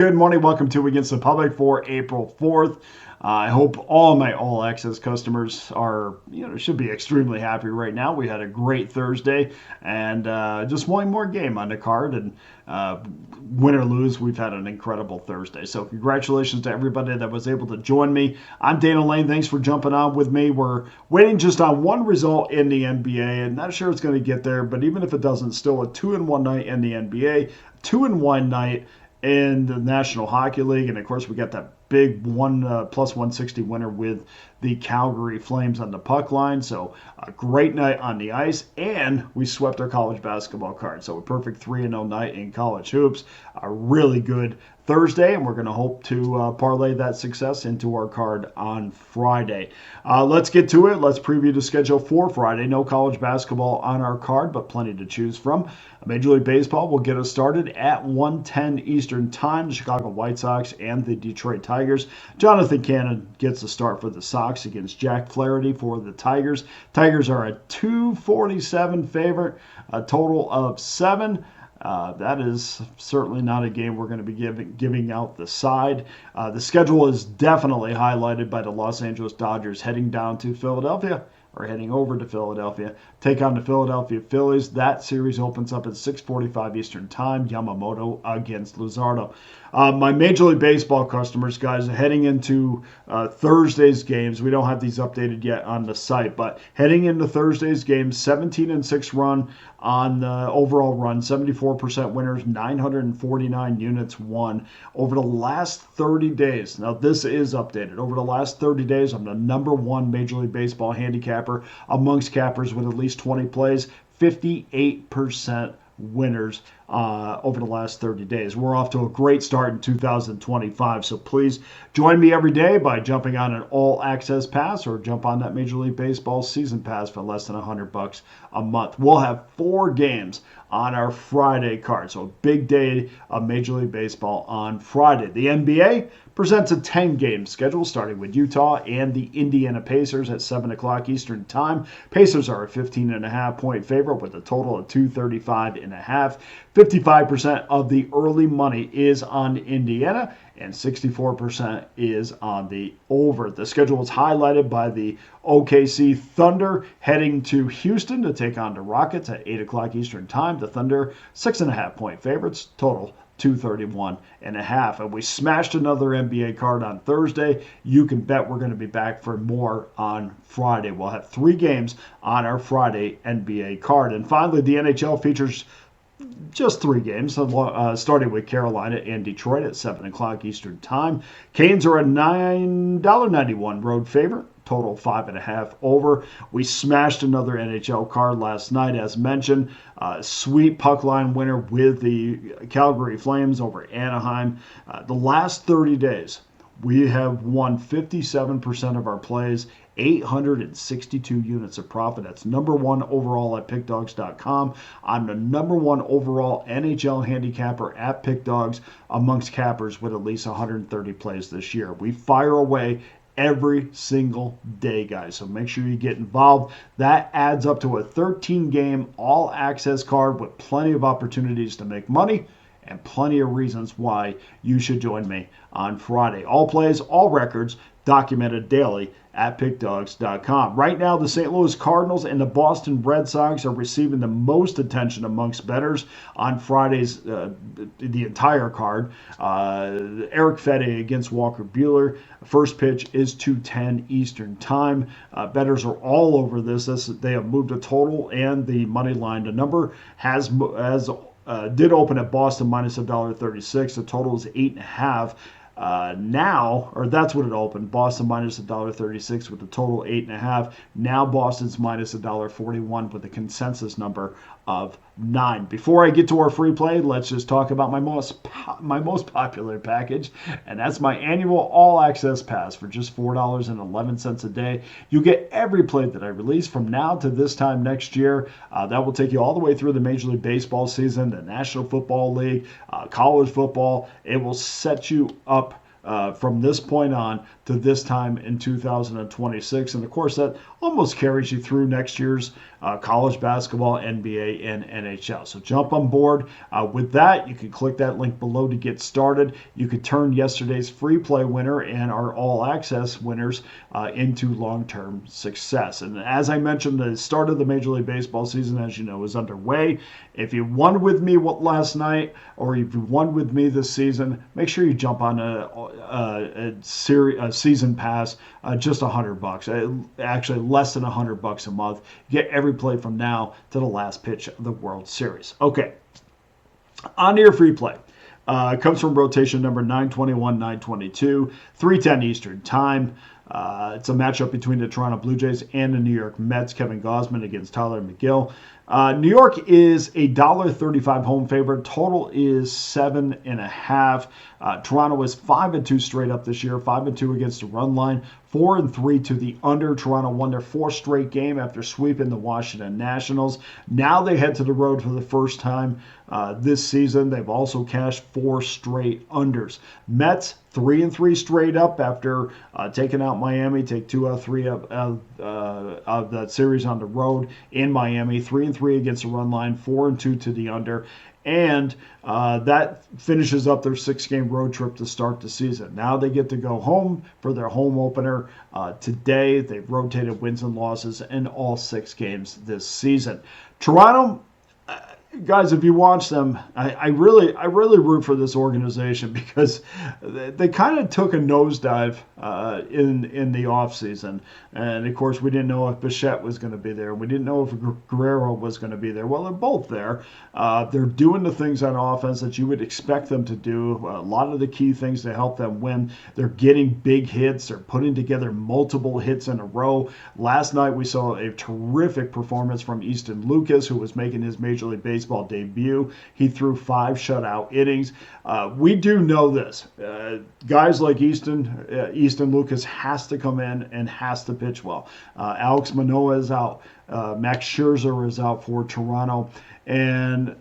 Good morning. Welcome to Against the Public for April 4th. I hope all my All Access customers are, should be extremely happy right now. We had a great Thursday and just one more game on the card. And win or lose, we've had an incredible Thursday. So congratulations to everybody that was able to join me. I'm Dana Lane. Thanks for jumping on with me. We're waiting just on one result in the NBA, and not sure it's going to get there. But even if it doesn't, still a 2-1 night in the NBA, 2-1 night in the National Hockey League. And of course, we got that big plus 160 winner with the Calgary Flames on the puck line. So a great night on the ice, and we swept our college basketball card. So a perfect 3-0 night in college hoops. A really good Thursday, and we're going to hope to parlay that success into our card on Friday. Let's get to it. Let's preview the schedule for Friday. No college basketball on our card, but plenty to choose from. Major League Baseball will get us started at 1:10 Eastern Time. The Chicago White Sox and the Detroit Tigers. Jonathan Cannon gets the start for the Sox against Jack Flaherty for the Tigers. Tigers are a 247 favorite, a total of 7. That is certainly not a game we're going to be giving out the side. The schedule is definitely highlighted by the Los Angeles Dodgers heading down to Philadelphia, or heading over to Philadelphia, take on the Philadelphia Phillies. That series opens up at 6:45 Eastern Time. Yamamoto against Luzardo. My Major League Baseball customers, guys, heading into Thursday's games. We don't have these updated yet on the site, but heading into Thursday's games, 17-6 run on the overall run, 74% winners, 949 units won over the last 30 days. Now, this is updated. Over the last 30 days, I'm the number one Major League Baseball handicapper amongst cappers with at least 20 plays, 58% winners over the last 30 days. We're off to a great start in 2025, so please join me every day by jumping on an all access pass or jump on that Major League Baseball season pass for less than $100 a month. We'll have 4 games on our Friday card, so a big day of Major League Baseball on Friday. The NBA presents a 10-game schedule starting with Utah and the Indiana Pacers at 7 o'clock Eastern Time. Pacers are a 15.5-point favorite with a total of 235.5. 55% of the early money is on Indiana, and 64% is on the over. The schedule is highlighted by the OKC Thunder heading to Houston to take on the Rockets at 8 o'clock Eastern Time. The Thunder, 6.5-point favorites, total 231.5. And we smashed another NBA card on Thursday. You can bet we're going to be back for more on Friday. We'll have 3 games on our Friday NBA card. And finally, the NHL features just 3 games, starting with Carolina and Detroit at 7 o'clock Eastern Time. Canes are a $9.91 road favorite. Total 5.5 over. We smashed another NHL card last night, as mentioned. Sweet puck line winner with the Calgary Flames over Anaheim. The last 30 days, we have won 57% of our plays, 862 units of profit. That's number one overall at Pickdawgz.com. I'm the number one overall NHL handicapper at Pickdawgz amongst cappers with at least 130 plays this year. We fire away every single day, guys. So make sure you get involved. That adds up to a 13-game all-access card with plenty of opportunities to make money and plenty of reasons why you should join me on Friday. All plays, all records, documented daily at Pickdawgz.com. Right now, the St. Louis Cardinals and the Boston Red Sox are receiving the most attention amongst bettors on Friday's the entire card. Eric Fedde against Walker Buehler. First pitch is 2:10 Eastern Time. Bettors are all over this. They have moved a total and the money line. The number did open at Boston minus $1.36. The total is 8.5. Now, or that's what it opened, Boston minus $1.36 with the total 8.5. Now Boston's minus $1.41 with a consensus number of 9. Before I get to our free play, let's just talk about my most popular package, and that's my annual all-access pass for just $4.11 a day. You get every play that I release from now to this time next year. That will take you all the way through the Major League Baseball season, the National Football League, college football. It will set you up from this point on to this time in 2026. And of course, that almost carries you through next year's college basketball, NBA, and NHL. So jump on board with that. You can click that link below to get started. You could turn yesterday's free play winner and our all access winners into long-term success. And as I mentioned, the start of the Major League Baseball season, as you know, is underway. If you won with me last night, or if you won with me this season, make sure you jump on a season pass, just $100. Actually, less than $100 a month. Get every play from now to the last pitch of the World Series. Okay, on to your free play. It comes from rotation number 921, 922, 3:10 Eastern Time. It's a matchup between the Toronto Blue Jays and the New York Mets. Kevin Gausman against Tyler McGill. New York is a $1.35 home favorite. Total is 7.5. Toronto is 5-2 straight up this year. 5-2 against the run line. 4-3 to the under. Toronto won their fourth straight game after sweeping the Washington Nationals. Now they head to the road for the first time this season. They've also cashed 4 straight unders. Mets 3-3 straight up after taking out Miami. Take 2 out of 3 of that series on the road in Miami. 3-3 against the run line. 4-2 to the under. And that finishes up their 6-game road trip to start the season. Now they get to go home for their home opener today. They've rotated wins and losses in all 6 games this season. Toronto, guys, if you watch them, I really root for this organization because they kind of took a nosedive in the offseason. And, of course, we didn't know if Bichette was going to be there. We didn't know if Guerrero was going to be there. Well, they're both there. They're doing the things on offense that you would expect them to do, a lot of the key things to help them win. They're getting big hits. They're putting together multiple hits in a row. Last night we saw a terrific performance from Easton Lucas, who was making his Major League Baseball debut. He threw 5 shutout innings. We do know this. Guys like Easton Lucas has to come in and has to pitch well. Alex Manoah is out. Max Scherzer is out for Toronto. And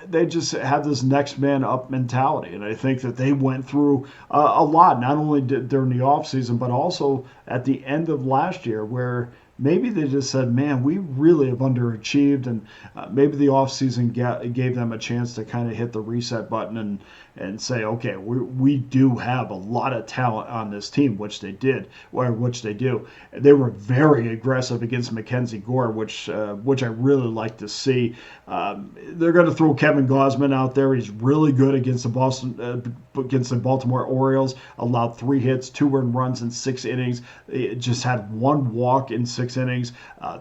they just have this next man up mentality. And I think that they went through a lot, not only during the offseason, but also at the end of last year, where maybe they just said, man, we really have underachieved, and maybe the offseason gave them a chance to kind of hit the reset button and say, okay, we do have a lot of talent on this team, which they did, or which they do. They were very aggressive against Mackenzie Gore, which I really like to see. They're going to throw Kevin Gausman out there. He's really good against the Baltimore Orioles. Allowed 3 hits, 2 earned runs in 6 innings. It just had 1 walk in 6 innings.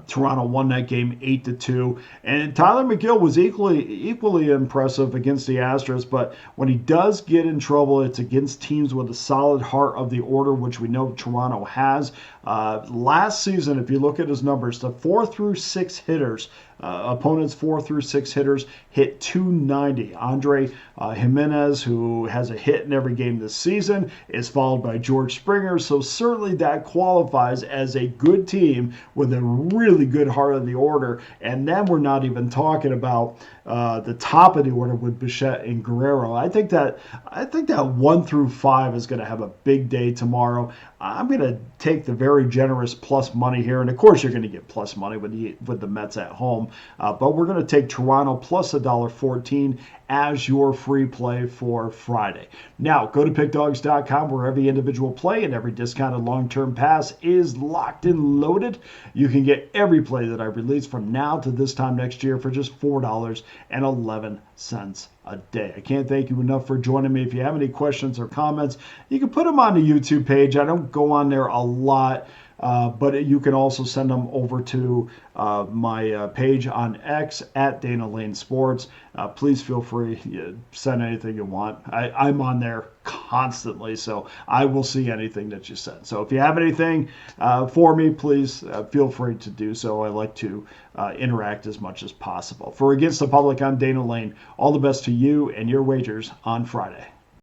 Toronto won that game 8-2. And Tyler McGill was equally impressive against the Astros, but when he does get in trouble, it's against teams with a solid heart of the order, which we know Toronto has. Last season, if you look at his numbers, the 4 through 6 hitters, opponents' 4 through 6 hitters hit .290. Andre Jimenez, who has a hit in every game this season, is followed by George Springer. So certainly that qualifies as a good team with a really good heart of the order. And then we're not even talking about the top of the order with Bichette and Guerrero. I think that 1 through 5 is going to have a big day tomorrow. I'm going to take the very generous plus money here, and of course you're going to get plus money with the Mets at home. But we're going to take Toronto plus $1.14 as your free play for Friday. Now, go to pickdawgz.com, where every individual play and every discounted long-term pass is locked and loaded. You can get every play that I release from now to this time next year for just $4.11 a day. I can't thank you enough for joining me. If you have any questions or comments, you can put them on the YouTube page. I don't go on there a lot. But you can also send them over to my page on X at Dana Lane Sports. Please feel free to send anything you want. I'm on there constantly, so I will see anything that you send. So if you have anything for me, please feel free to do so. I like to interact as much as possible. For Against the Public, I'm Dana Lane. All the best to you and your wagers on Friday.